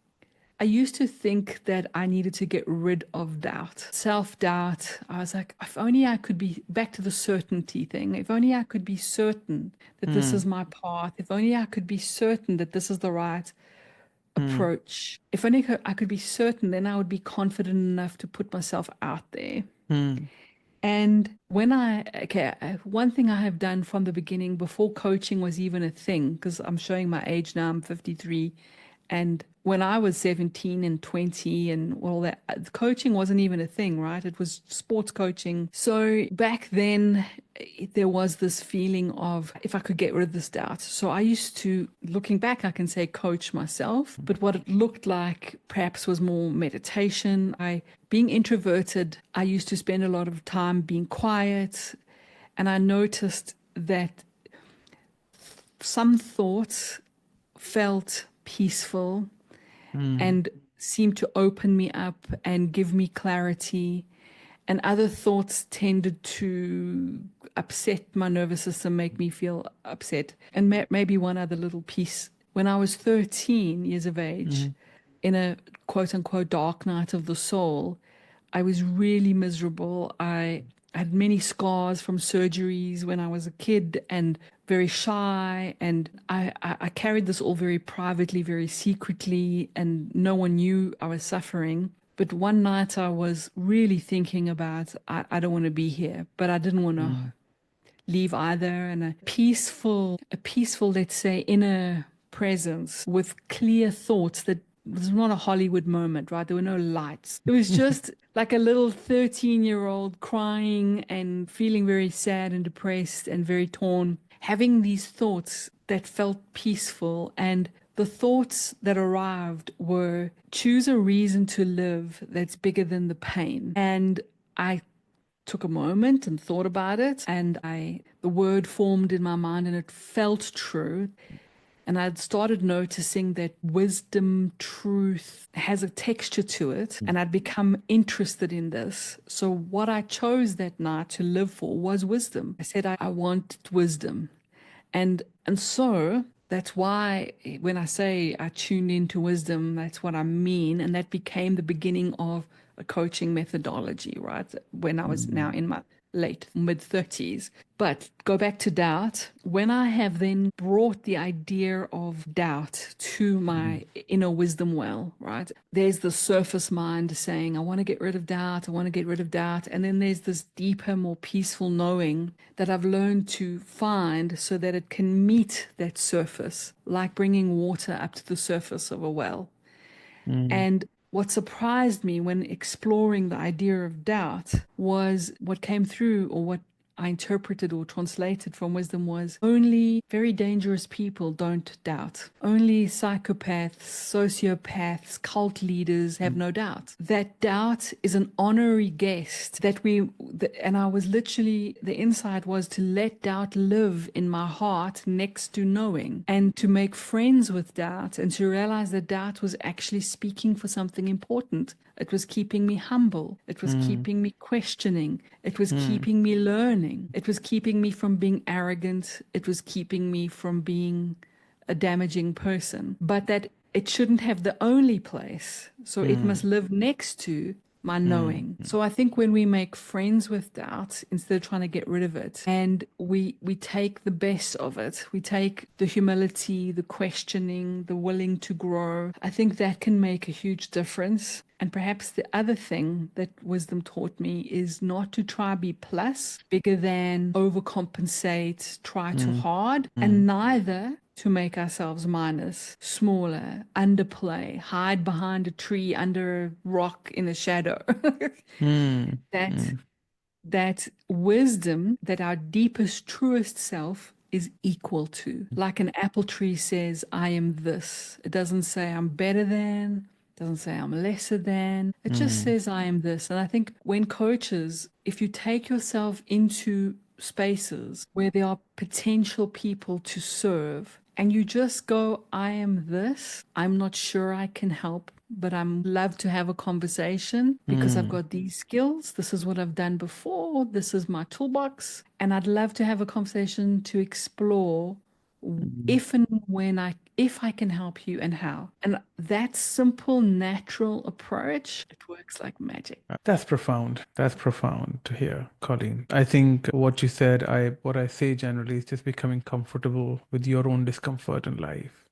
I used to think that I needed to get rid of doubt, self-doubt. I was like, if only I could be back to the certainty thing. If only I could be certain that this is my path. If only I could be certain that this is the right approach. If only I could be certain, then I would be confident enough to put myself out there. And one thing I have done from the beginning before coaching was even a thing, because I'm showing my age now, I'm 53. And when I was 17 and 20 and all that, coaching wasn't even a thing, right? It was sports coaching. So back then, there was this feeling of if I could get rid of this doubt. So I used to, looking back, I can say coach myself. But what it looked like perhaps was more meditation. Being introverted, I used to spend a lot of time being quiet. And I noticed that some thoughts felt peaceful and seemed to open me up and give me clarity. And other thoughts tended to upset my nervous system, make me feel upset. And maybe one other little piece. When I was 13 years of age, in a quote unquote dark night of the soul, I was really miserable. I had many scars from surgeries when I was a kid and very shy. And I carried this all very privately, very secretly, and no one knew I was suffering. But one night I was really thinking about, I don't want to be here, but I didn't want to leave either. And a peaceful, let's say, inner presence with clear thoughts that was not a Hollywood moment, right? There were no lights. It was just like a little 13-year-old crying and feeling very sad and depressed and very torn, having these thoughts that felt peaceful. And the thoughts that arrived were choose a reason to live that's bigger than the pain. And I took a moment and thought about it, and the word formed in my mind and it felt true. And I'd started noticing that wisdom, truth has a texture to it. And I'd become interested in this. So what I chose that night to live for was wisdom. I said, I want wisdom. And so that's why when I say I tuned into wisdom, that's what I mean. And that became the beginning of a coaching methodology, right? When I was now Mm, in my late mid 30s. But go back to doubt. When I have then brought the idea of doubt to mm, my inner wisdom well, right? There's the surface mind saying, I want to get rid of doubt. I want to get rid of doubt. And then there's this deeper, more peaceful knowing that I've learned to find so that it can meet that surface, like bringing water up to the surface of a well. mm, And what surprised me when exploring the idea of doubt was what came through, or what I interpreted or translated from wisdom, was only very dangerous people don't doubt. Only psychopaths, sociopaths, cult leaders have no doubt. That doubt is an honorary guest and I was literally, the insight was to let doubt live in my heart next to knowing, and to make friends with doubt, and to realize that doubt was actually speaking for something important. It was keeping me humble. It was mm, keeping me questioning. It was mm, keeping me learning. It was keeping me from being arrogant. It was keeping me from being a damaging person. But that it shouldn't have the only place. So it must mm, live next to my mm, knowing. So I think when we make friends with doubt instead of trying to get rid of it, and we take the best of it, we take the humility, the questioning, the willing to grow, I think that can make a huge difference. And perhaps the other thing that wisdom taught me is not to try be plus, bigger than, overcompensate, try too mm, hard, mm, and neither to make ourselves minus, smaller, underplay, hide behind a tree, under a rock in the shadow. mm, that mm, that wisdom, that our deepest, truest self is equal to. Like an apple tree says, I am this. It doesn't say I'm better than, doesn't say I'm lesser than. It just mm, says I am this. And I think when coaches, if you take yourself into spaces where there are potential people to serve, and you just go, I am this, I'm not sure I can help, but I'm love to have a conversation because I've mm, got these skills. This is what I've done before. This is my toolbox. And I'd love to have a conversation to explore mm. if and when if I can help you and how. And that simple, natural approach, it works like magic. That's profound. That's profound to hear, Colleen. I think what you said, what I say generally is just becoming comfortable with your own discomfort in life.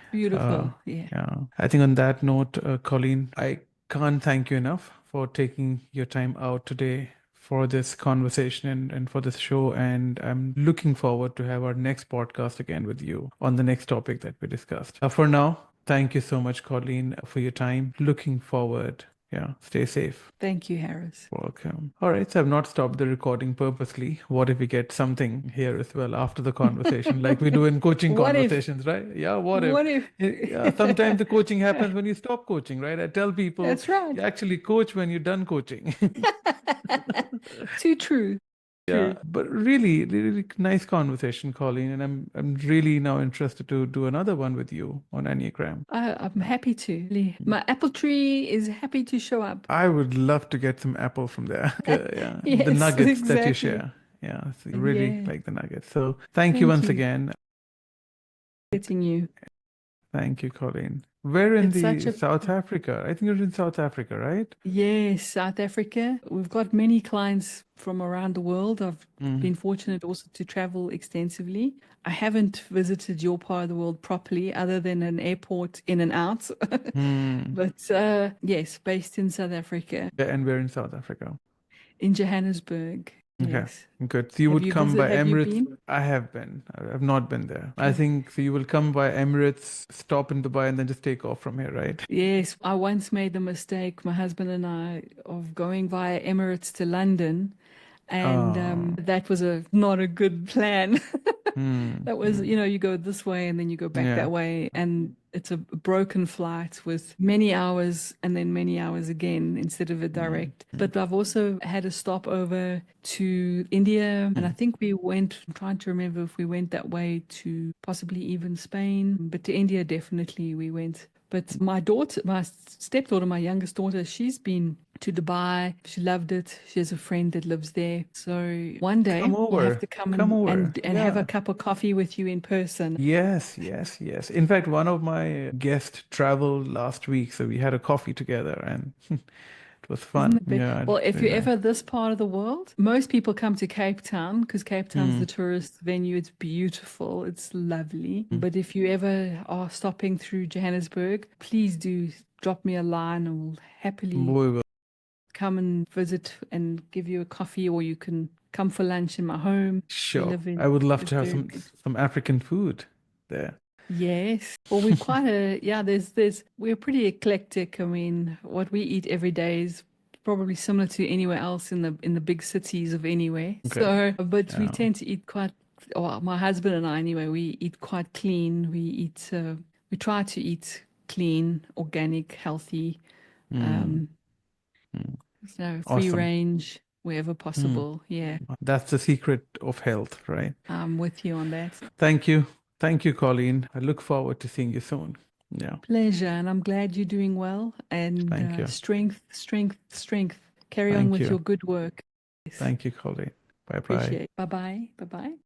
Uh, Beautiful. Yeah. yeah. I think on that note, Colleen, I can't thank you enough for taking your time out today for this conversation and for this show. And I'm looking forward to have our next podcast again with you on the next topic that we discussed. For now, thank you so much, Colleen, for your time. Looking forward. Yeah. Stay safe. Thank you, Harris. Welcome. All right, so I've not stopped the recording purposely. What if we get something here as well after the conversation, like we do in coaching What if? conversations, right? Yeah, what if? What if? Yeah, sometimes the coaching happens when you stop coaching, right? I tell people That's right. you actually coach when you're done coaching. Too true. Yeah, True. but really, really nice conversation, Colleen, and I'm really now interested to do another one with you on Enneagram. I'm happy to. My apple tree is happy to show up. I would love to get some apple from there. Yeah, the Yes, nuggets that you exactly. share. Yeah, so I really Yeah. like the nuggets. So thank you Thank once you. again. Getting you. Thank you, Colleen. We're in It's such the a South Africa. I think you're in South Africa, right? Yes, South Africa. We've got many clients from around the world. I've Mm, been fortunate also to travel extensively. I haven't visited your part of the world properly, other than an airport in and out. mm. But yes, based in South Africa, Yeah, and we're in South Africa. in Johannesburg. Okay, Yes. good. So you would come by Have you Emirates. been? I have been. I've not been there. I Okay. think so. You will come by Emirates, stop in Dubai, and then just take off from here, right? Yes, I once made the mistake, my husband and I, of going via Emirates to London, and Oh, that was a not a good plan. hmm, That was, hmm. you go this way and then you go back Yeah. that way, and it's a broken flight with many hours and then many hours again instead of a Mm, direct. mm, But I've also had a stopover to India, and I mm, think we went, I'm trying to remember if we went that way to possibly even Spain, but to India definitely we went. But my daughter, my stepdaughter, my youngest daughter, she's been to Dubai. She loved it. She has a friend that lives there. So one Come day we'll have over. to come Come over. and have a Yeah. cup of coffee with you in person. Yes, yes, yes. In fact, one of my guests traveled last week, so we had a coffee together and it was Isn't fun. it big? Yeah, Well, it's if really you're nice. ever this part of the world, most people come to Cape Town because Cape Town's the Mm, tourist venue. It's beautiful. It's lovely. mm. But if you ever are stopping through Johannesburg, please do drop me a line and we'll happily We will. come and visit and give you a coffee, or you can come for lunch in my home. We Sure. live in I would love to have Johannesburg. some African food there. Yes. Well, we're quite yeah, we're pretty eclectic. I mean, what we eat every day is probably similar to anywhere else in the big cities of anywhere. Okay. So, but we Yeah. tend to eat quite, well, my husband and I anyway, we eat quite clean. We try to eat clean, organic, healthy, Mm, um, mm. so free Awesome. range wherever Mm. possible. Yeah, That's the secret of health, right? I'm with you on that. Thank you. Thank you, Colleen. I look forward to seeing you soon. Yeah. Pleasure, and I'm glad you're doing well. And Thank you. strength, strength, strength. Carry on Thank with you. your good work. Yes, Thank you, Colleen. Bye bye. appreciate. Bye bye. Bye bye.